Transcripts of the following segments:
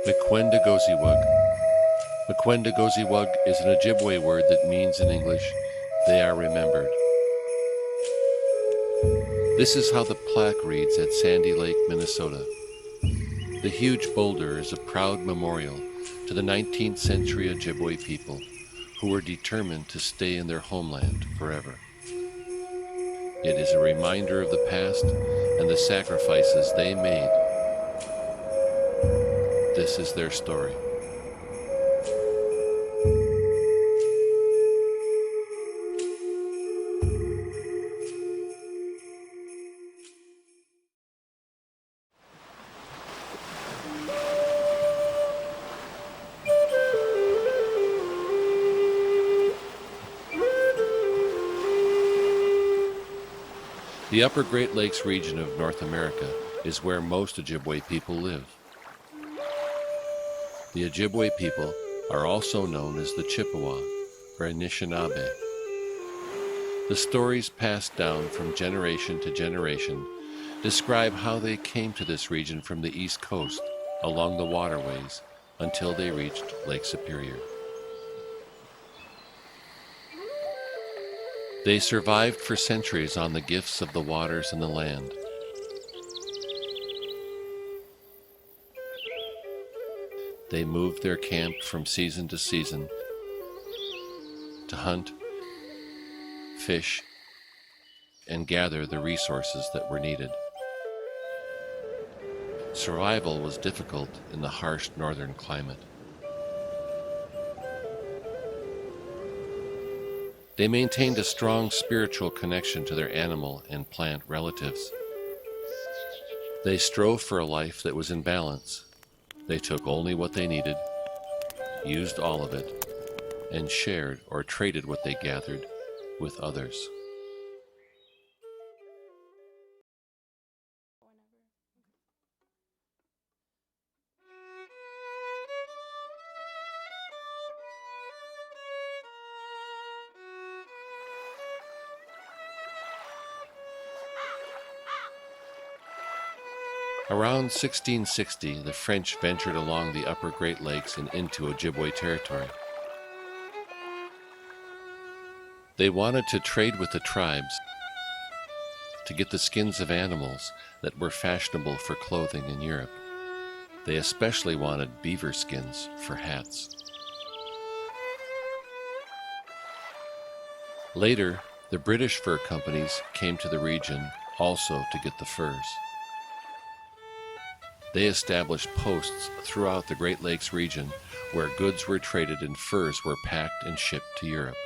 Mkwendagoziwug. Mkwendagoziwug is an Ojibwe word that means in English, they are remembered. This is how the plaque reads at Sandy Lake, Minnesota. The huge boulder is a proud memorial to the 19th century Ojibwe people who were determined to stay in their homeland forever. It is a reminder of the past and the sacrifices they made. This is their story. The Upper Great Lakes region of North America is where most Ojibwe people live. The Ojibwe people are also known as the Chippewa or Anishinaabe. The stories passed down from generation to generation describe how they came to this region from the East Coast along the waterways until they reached Lake Superior. They survived for centuries on the gifts of the waters and the land. They moved their camp from season to season to hunt, fish, and gather the resources that were needed. Survival was difficult in the harsh northern climate. They maintained a strong spiritual connection to their animal and plant relatives. They strove for a life that was in balance. They took only what they needed, used all of it, and shared or traded what they gathered with others. Around 1660, the French ventured along the Upper Great Lakes and into Ojibwe territory. They wanted to trade with the tribes to get the skins of animals that were fashionable for clothing in Europe. They especially wanted beaver skins for hats. Later, the British fur companies came to the region also to get the furs. They established posts throughout the Great Lakes region where goods were traded and furs were packed and shipped to Europe.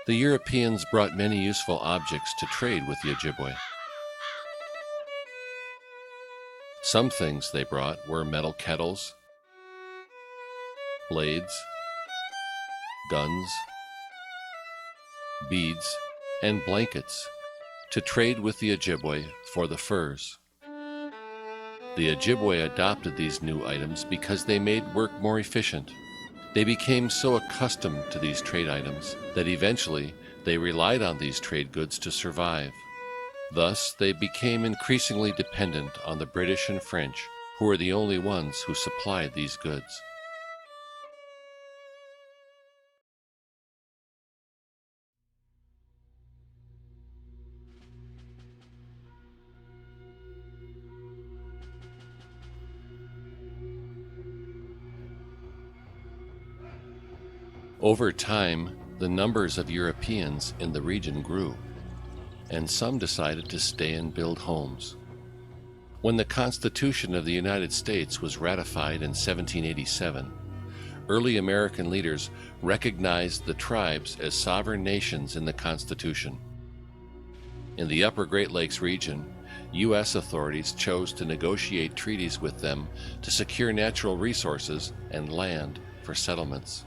The Europeans brought many useful objects to trade with the Ojibwe. Some things they brought were metal kettles, blades, guns, beads, and blankets to trade with the Ojibwe for the furs. The Ojibwe adopted these new items because they made work more efficient. They became so accustomed to these trade items that eventually they relied on these trade goods to survive. Thus, they became increasingly dependent on the British and French, who were the only ones who supplied these goods. Over time, the numbers of Europeans in the region grew, and some decided to stay and build homes. When the Constitution of the United States was ratified in 1787, early American leaders recognized the tribes as sovereign nations in the Constitution. In the Upper Great Lakes region, U.S. authorities chose to negotiate treaties with them to secure natural resources and land for settlements.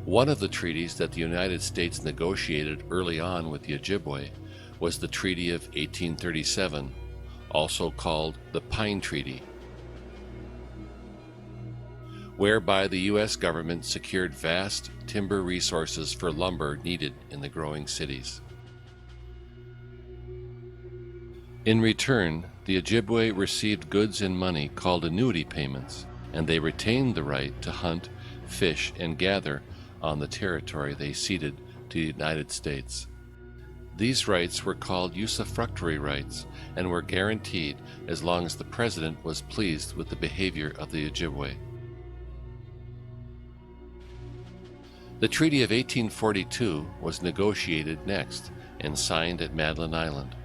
One of the treaties that the United States negotiated early on with the Ojibwe was the Treaty of 1837, also called the Pine Treaty, whereby the U.S. government secured vast timber resources for lumber needed in the growing cities. In return, the Ojibwe received goods and money called annuity payments, and they retained the right to hunt, fish, and gather on the territory they ceded to the United States. These rights were called usufructuary rights and were guaranteed as long as the president was pleased with the behavior of the Ojibwe. The Treaty of 1842 was negotiated next and signed at Madeline Island.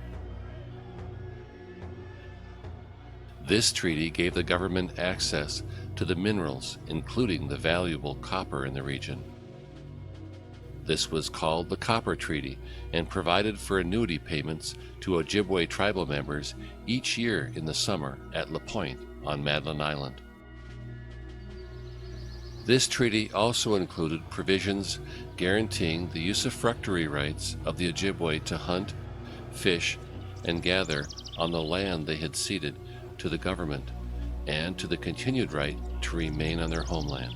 This treaty gave the government access to the minerals, including the valuable copper in the region. This was called the Copper Treaty and provided for annuity payments to Ojibwe tribal members each year in the summer at Pointe on Madeline Island. This treaty also included provisions guaranteeing the usufructuary rights of the Ojibwe to hunt, fish, and gather on the land they had ceded to the government, and to the continued right to remain on their homeland.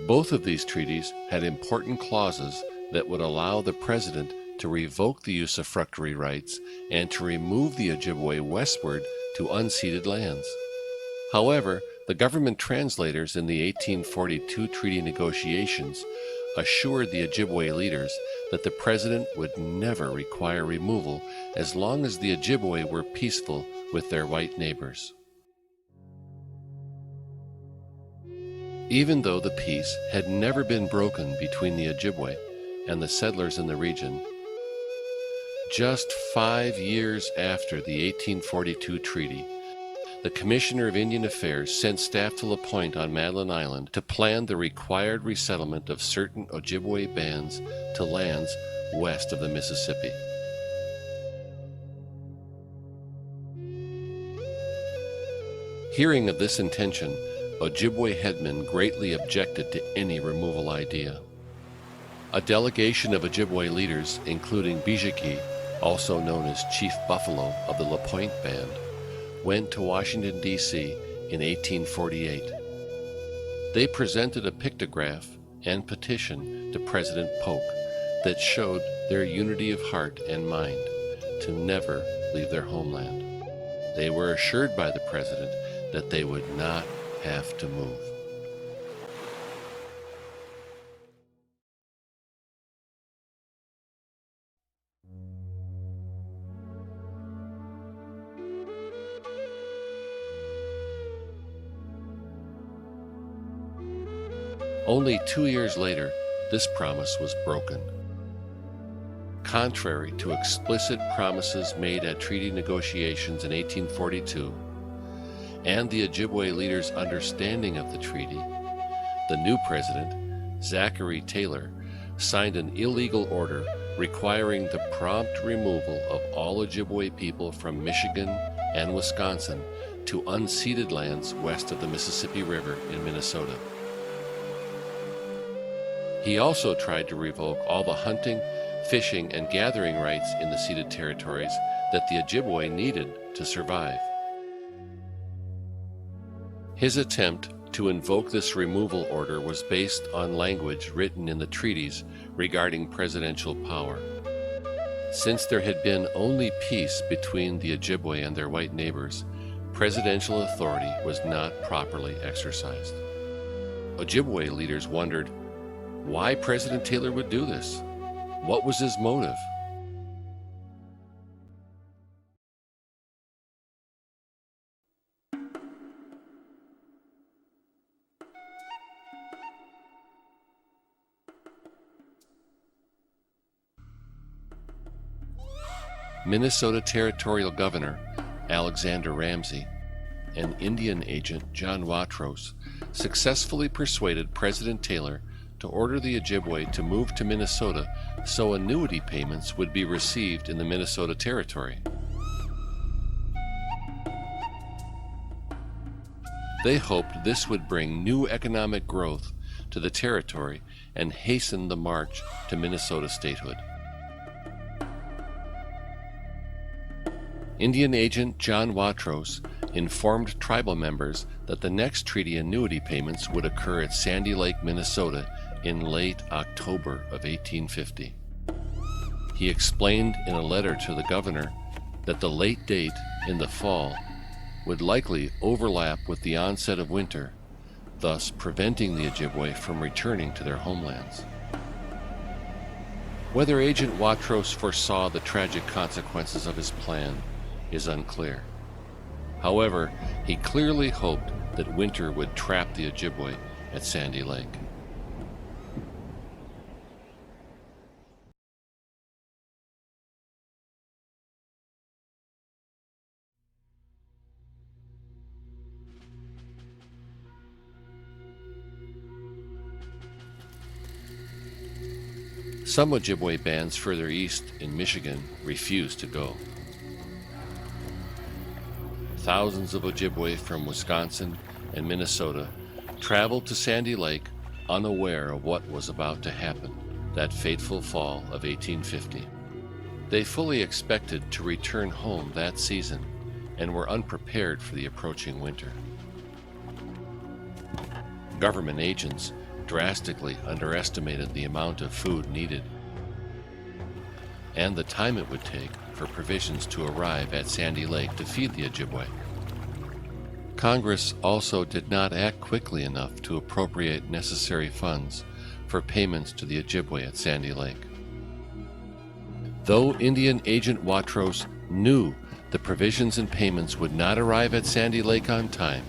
Both of these treaties had important clauses that would allow the president to revoke the usufructuary rights and to remove the Ojibwe westward to unceded lands. However, the government translators in the 1842 treaty negotiations assured the Ojibwe leaders that the president would never require removal as long as the Ojibwe were peaceful with their white neighbors. Even though the peace had never been broken between the Ojibwe and the settlers in the region, just 5 years after the 1842 treaty, the Commissioner of Indian Affairs sent staff to Pointe on Madeline Island to plan the required resettlement of certain Ojibwe bands to lands west of the Mississippi. Hearing of this intention, Ojibwe headmen greatly objected to any removal idea. A delegation of Ojibwe leaders, including Bijaki, also known as Chief Buffalo of the Pointe Band, went to Washington, D.C. in 1848. They presented a pictograph and petition to President Polk that showed their unity of heart and mind to never leave their homeland. They were assured by the president that they would not have to move. Only 2 years later, this promise was broken. Contrary to explicit promises made at treaty negotiations in 1842, and the Ojibwe leaders' understanding of the treaty, the new president, Zachary Taylor, signed an illegal order requiring the prompt removal of all Ojibwe people from Michigan and Wisconsin to unceded lands west of the Mississippi River in Minnesota. He also tried to revoke all the hunting, fishing, and gathering rights in the ceded territories that the Ojibwe needed to survive. His attempt to invoke this removal order was based on language written in the treaties regarding presidential power. Since there had been only peace between the Ojibwe and their white neighbors, presidential authority was not properly exercised. Ojibwe leaders wondered why President Taylor would do this. What was his motive? Minnesota Territorial Governor Alexander Ramsey and Indian agent John Watrous successfully persuaded President Taylor to order the Ojibwe to move to Minnesota so annuity payments would be received in the Minnesota Territory. They hoped this would bring new economic growth to the territory and hasten the march to Minnesota statehood. Indian agent John Watros informed tribal members that the next treaty annuity payments would occur at Sandy Lake, Minnesota in late October of 1850. He explained in a letter to the governor that the late date in the fall would likely overlap with the onset of winter, thus preventing the Ojibwe from returning to their homelands. Whether Agent Watros foresaw the tragic consequences of his plan is unclear. However, he clearly hoped that winter would trap the Ojibwe at Sandy Lake. Some Ojibwe bands further east in Michigan refused to go. Thousands of Ojibwe from Wisconsin and Minnesota traveled to Sandy Lake unaware of what was about to happen that fateful fall of 1850. They fully expected to return home that season and were unprepared for the approaching winter. Government agents drastically underestimated the amount of food needed and the time it would take for provisions to arrive at Sandy Lake to feed the Ojibwe. Congress also did not act quickly enough to appropriate necessary funds for payments to the Ojibwe at Sandy Lake. Though Indian agent Watros knew the provisions and payments would not arrive at Sandy Lake on time,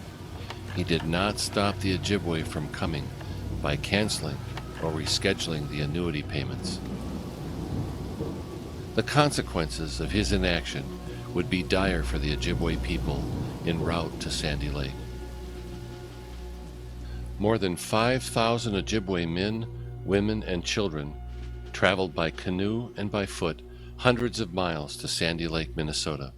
he did not stop the Ojibwe from coming by canceling or rescheduling the annuity payments. The consequences of his inaction would be dire for the Ojibwe people en route to Sandy Lake. More than 5,000 Ojibwe men, women, and children traveled by canoe and by foot hundreds of miles to Sandy Lake, Minnesota.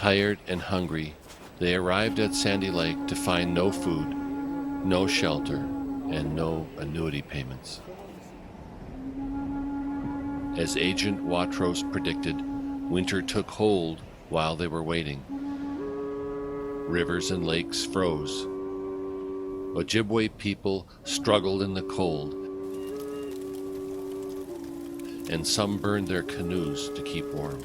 Tired and hungry, they arrived at Sandy Lake to find no food, no shelter, and no annuity payments. As Agent Watros predicted, winter took hold while they were waiting. Rivers and lakes froze. Ojibwe people struggled in the cold, and some burned their canoes to keep warm.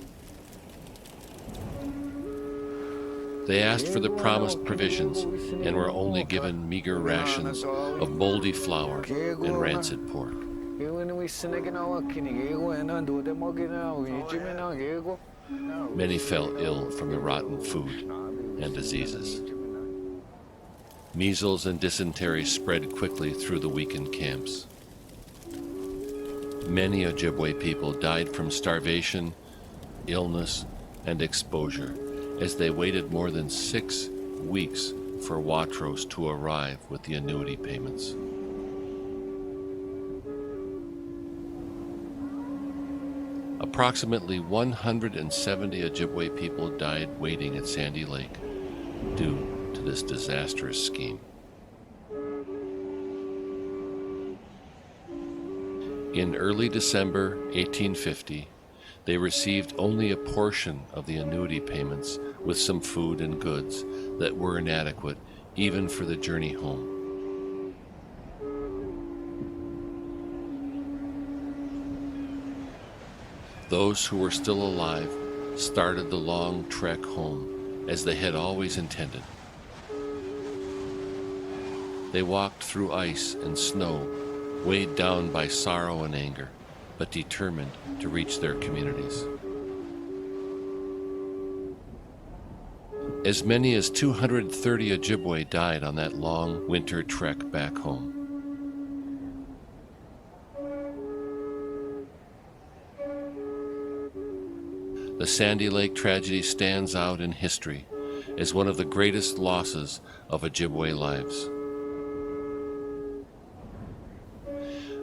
They asked for the promised provisions and were only given meager rations of moldy flour and rancid pork. Many fell ill from the rotten food and diseases. Measles and dysentery spread quickly through the weakened camps. Many Ojibwe people died from starvation, illness, and exposure as they waited more than 6 weeks for Watros to arrive with the annuity payments. Approximately 170 Ojibwe people died waiting at Sandy Lake due to this disastrous scheme. In early December 1850, they received only a portion of the annuity payments with some food and goods that were inadequate even for the journey home. Those who were still alive started the long trek home as they had always intended. They walked through ice and snow, weighed down by sorrow and anger, but determined to reach their communities. As many as 230 Ojibwe died on that long winter trek back home. The Sandy Lake tragedy stands out in history as one of the greatest losses of Ojibwe lives.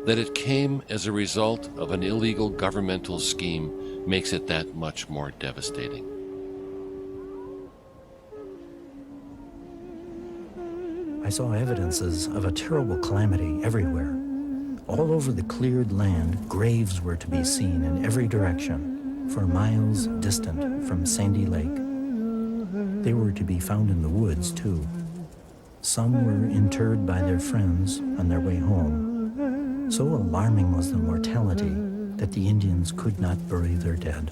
That it came as a result of an illegal governmental scheme makes it that much more devastating. I saw evidences of a terrible calamity everywhere. All over the cleared land, graves were to be seen in every direction, for miles distant from Sandy Lake. They were to be found in the woods, too. Some were interred by their friends on their way home. So alarming was the mortality that the Indians could not bury their dead.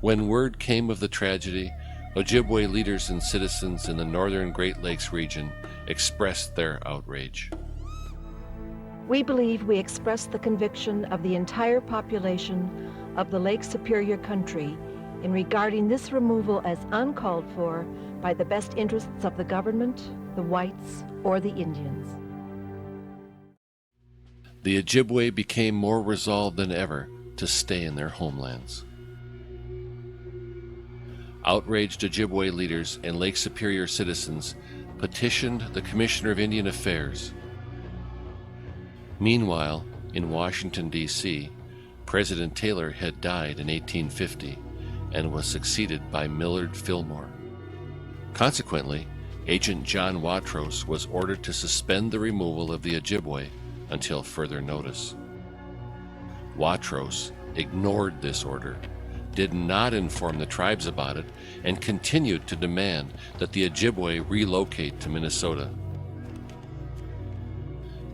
When word came of the tragedy, Ojibwe leaders and citizens in the northern Great Lakes region expressed their outrage. We believe we express the conviction of the entire population of the Lake Superior country in regarding this removal as uncalled for by the best interests of the government, the whites, or the Indians. The Ojibwe became more resolved than ever to stay in their homelands. Outraged Ojibwe leaders and Lake Superior citizens petitioned the Commissioner of Indian Affairs. Meanwhile, in Washington, D.C., President Taylor had died in 1850 and was succeeded by Millard Fillmore. Consequently, Agent John Watrous was ordered to suspend the removal of the Ojibwe until further notice. Watrous ignored this order, did not inform the tribes about it, and continued to demand that the Ojibwe relocate to Minnesota.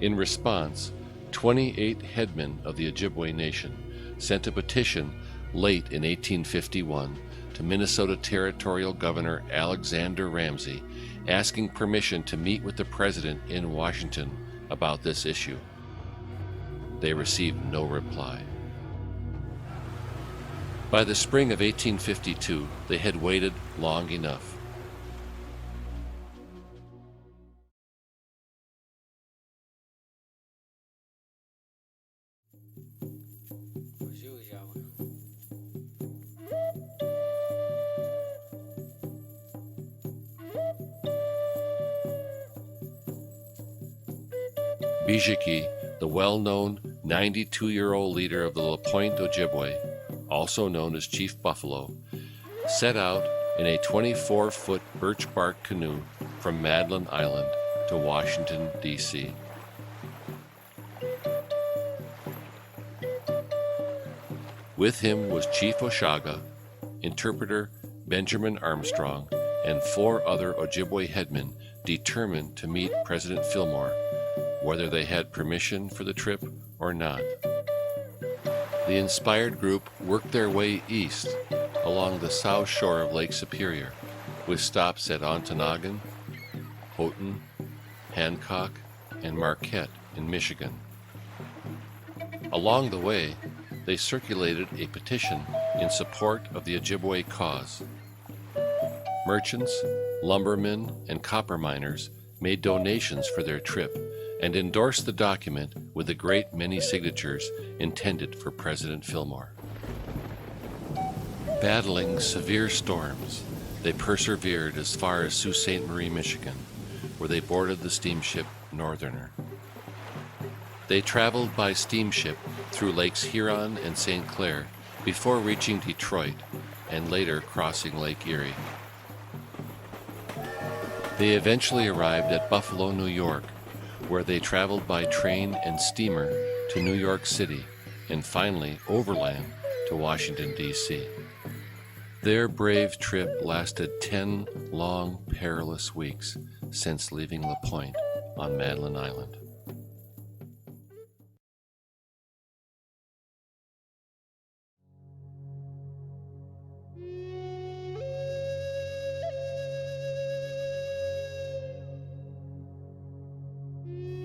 In response, 28 headmen of the Ojibwe Nation sent a petition late in 1851 to Minnesota Territorial Governor Alexander Ramsey, asking permission to meet with the President in Washington about this issue. They received no reply. By the spring of 1852, they had waited long enough. Bijiki, the well-known 92-year-old leader of the Pointe Ojibwe, also known as Chief Buffalo, set out in a 24-foot birch bark canoe from Madeline Island to Washington, D.C. With him was Chief Oshaga, interpreter Benjamin Armstrong, and 4 other Ojibwe headmen determined to meet President Fillmore, whether they had permission for the trip or not. The inspired group worked their way east along the south shore of Lake Superior, with stops at Ontonagon, Houghton, Hancock, and Marquette in Michigan. Along the way, they circulated a petition in support of the Ojibwe cause. Merchants, lumbermen, and copper miners made donations for their trip and endorsed the document with a great many signatures intended for President Fillmore. Battling severe storms, they persevered as far as Sault Ste. Marie, Michigan, where they boarded the steamship Northerner. They traveled by steamship through Lakes Huron and St. Clair before reaching Detroit and later crossing Lake Erie. They eventually arrived at Buffalo, New York, where they traveled by train and steamer to New York City and finally overland to Washington, D.C. Their brave trip lasted 10 long, perilous weeks since leaving La Pointe on Madeline Island.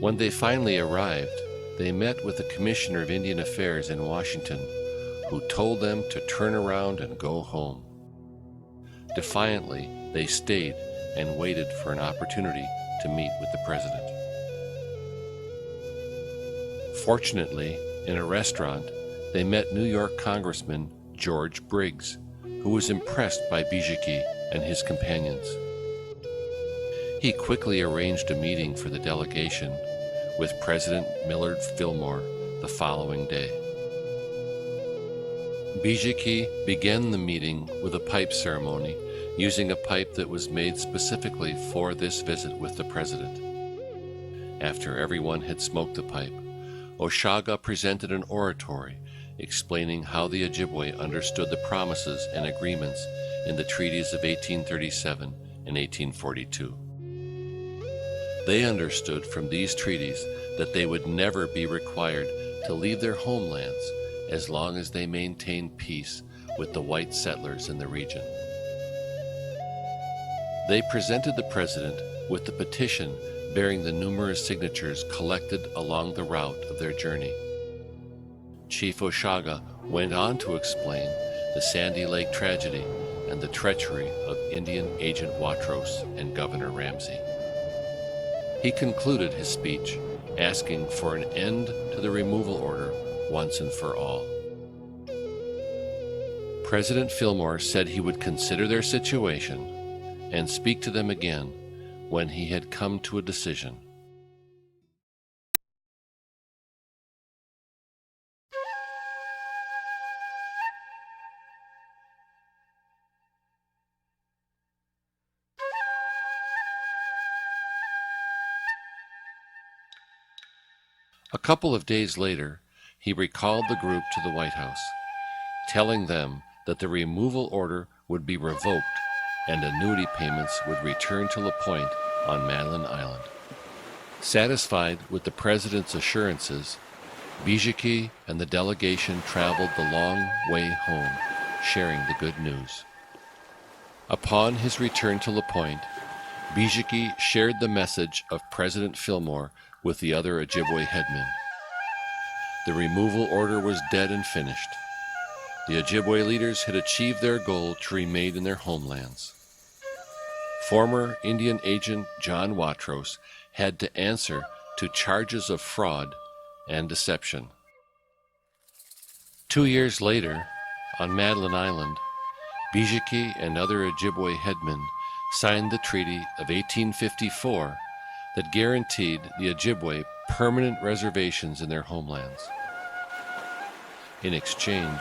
When they finally arrived, they met with the Commissioner of Indian Affairs in Washington, who told them to turn around and go home. Defiantly, they stayed and waited for an opportunity to meet with the President. Fortunately, in a restaurant, they met New York Congressman George Briggs, who was impressed by Bijiki and his companions. He quickly arranged a meeting for the delegation with President Millard Fillmore the following day. Bijiki began the meeting with a pipe ceremony using a pipe that was made specifically for this visit with the president. After everyone had smoked the pipe, Oshaga presented an oratory explaining how the Ojibwe understood the promises and agreements in the treaties of 1837 and 1842. They understood from these treaties that they would never be required to leave their homelands as long as they maintained peace with the white settlers in the region. They presented the president with the petition bearing the numerous signatures collected along the route of their journey. Chief Oshaga went on to explain the Sandy Lake tragedy and the treachery of Indian Agent Watros and Governor Ramsey. He concluded his speech asking for an end to the removal order once and for all. President Fillmore said he would consider their situation and speak to them again when he had come to a decision. A couple of days later, he recalled the group to the White House, telling them that the removal order would be revoked and annuity payments would return to Pointe on Madeline Island. Satisfied with the president's assurances, Bijiki and the delegation traveled the long way home, sharing the good news. Upon his return to Pointe, Bijiki shared the message of President Fillmore with the other Ojibwe headmen. The removal order was dead and finished. The Ojibwe leaders had achieved their goal to remain in their homelands. Former Indian agent John Watros had to answer to charges of fraud and deception. 2 years later, on Madeline Island, Bijiki and other Ojibwe headmen signed the Treaty of 1854 that guaranteed the Ojibwe permanent reservations in their homelands. In exchange,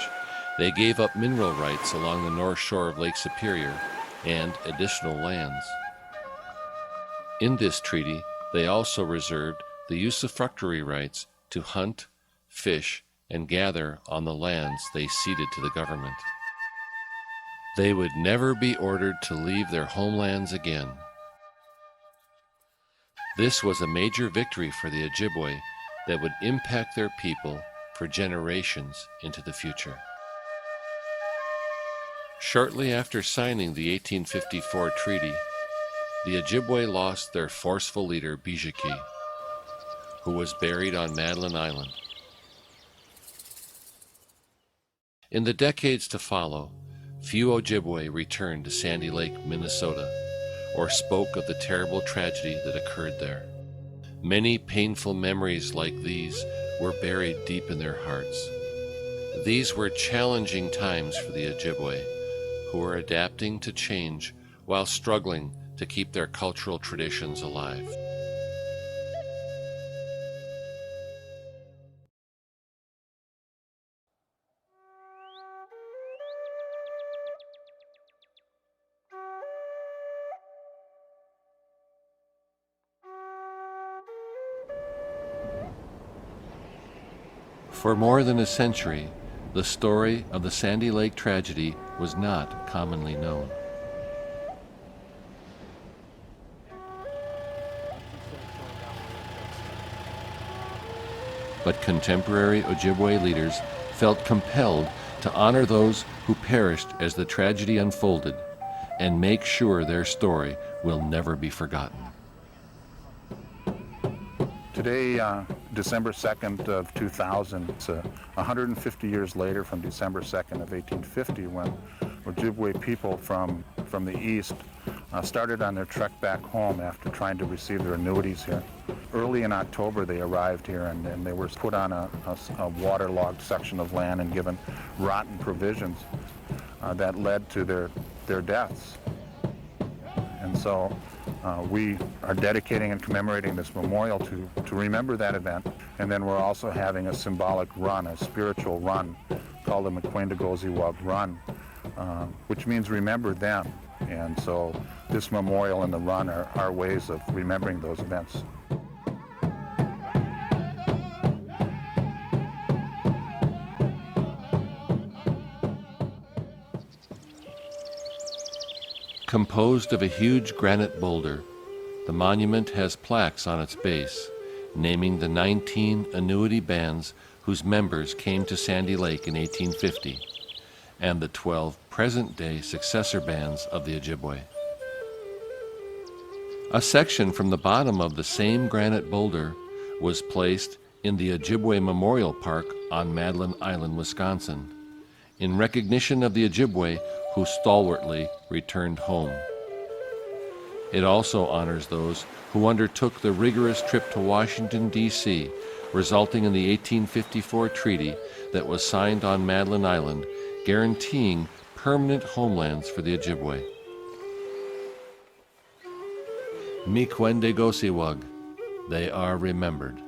they gave up mineral rights along the north shore of Lake Superior and additional lands. In this treaty, they also reserved the usufructuary rights to hunt, fish, and gather on the lands they ceded to the government. They would never be ordered to leave their homelands again. This was a major victory for the Ojibwe that would impact their people for generations into the future. Shortly after signing the 1854 treaty, the Ojibwe lost their forceful leader Bijiki, who was buried on Madeline Island. In the decades to follow, few Ojibwe returned to Sandy Lake, Minnesota, or spoke of the terrible tragedy that occurred there. Many painful memories like these were buried deep in their hearts. These were challenging times for the Ojibwe, who were adapting to change while struggling to keep their cultural traditions alive. For more than a century, the story of the Sandy Lake tragedy was not commonly known. But contemporary Ojibwe leaders felt compelled to honor those who perished as the tragedy unfolded and make sure their story will never be forgotten. Today, December 2nd of 2000, it's 150 years later from December 2nd of 1850 when Ojibwe people from the east started on their trek back home after trying to receive their annuities here. Early in October they arrived here and they were put on a waterlogged section of land and given rotten provisions that led to their deaths. And so we are dedicating and commemorating this memorial to remember that event. And then we're also having a symbolic run, a spiritual run, called the Pointe Run, which means remember them. And so this memorial and the run are ways of remembering those events. Composed of a huge granite boulder, the monument has plaques on its base naming the 19 annuity bands whose members came to Sandy Lake in 1850, and the 12 present-day successor bands of the Ojibwe. A section from the bottom of the same granite boulder was placed in the Ojibwe Memorial Park on Madeline Island, Wisconsin, in recognition of the Ojibwe who stalwartly returned home. It also honors those who undertook the rigorous trip to Washington, D.C., resulting in the 1854 treaty that was signed on Madeline Island, guaranteeing permanent homelands for the Ojibwe. Mikwendegosiwag, they are remembered.